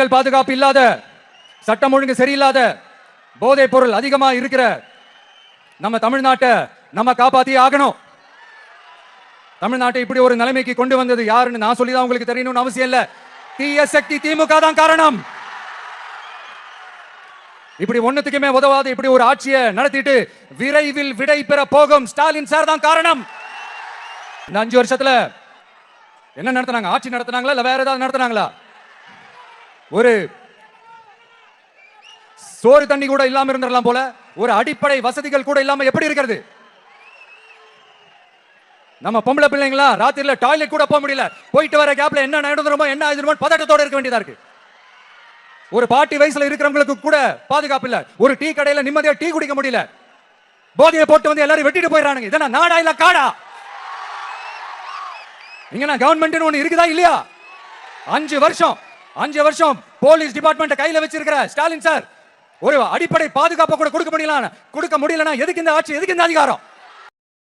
பெண்கள் பாதுகாப்பு இல்லாத, சட்டம் ஒழுங்கு சரியில்லாத, போதைப் பொருள் அதிகமா இருக்கிற நம்ம தமிழ்நாட்டை நம்ம காப்பாத்தி ஆகணும். தமிழ்நாட்டை இப்படி ஒரு நிலைமைக்கு கொண்டு வந்தது யாருன்னு நான் சொல்லிதான் உங்களுக்கு தெரியணும்னு அவசியம் இல்ல. தீய சக்தி திமுக தான் காரணம். இப்படி ஒண்ணுத்துக்குமே உதவாது இப்படி ஒரு ஆட்சியை நடத்திட்டு விரைவில் விடை பெற போகும் ஸ்டாலின் சார் தான் காரணம். இந்த 5 வருஷத்துல என்ன நடத்தினாங்க? ஆட்சி நடத்தினாங்களா இல்ல வேற ஏதாவது நடத்தினாங்களா? ஒரு சோறு தண்ணி கூட இல்லாம இருந்திரலாம் போல, ஒரு அடிப்படை வசதிகள் கூட இல்லாம எப்படி இருக்கிறது? நம்ம பொம்பளை பிள்ளைங்களா ராத்திரில டாய்லெட் கூட போக முடியல. போயிட்டு வர கேப்ல என்ன நடந்துருமோ என்ன ஆயிடுமோ பதட்டத்தோட இருக்க வேண்டியதா இருக்கு. ஒரு பாட்டி வயசுல இருக்கிறவங்களுக்கு கூட பாதுகாப்பு இல்ல. ஒரு டீ கடையில நிம்மதியா டீ குடிக்க முடியல. போதையை போட்டு வந்து எல்லாரும் வெட்டிட்டு போயிடறானுங்க. இதெல்லாம் நாடா இல்ல காடா? இங்க கவர்மெண்ட் ஒண்ணு இருக்குதா இல்லையா? 5 வருஷம் போலீஸ் டிபார்ட்மெண்ட் கையில வச்சிருக்கிற ஸ்டாலின் சார் ஒரு அடிப்படை பாதுகாப்பு கூட கொடுக்க முடியலனா எதுக்கு இந்த ஆட்சி, எதுக்கு இந்த அதிகாரம்?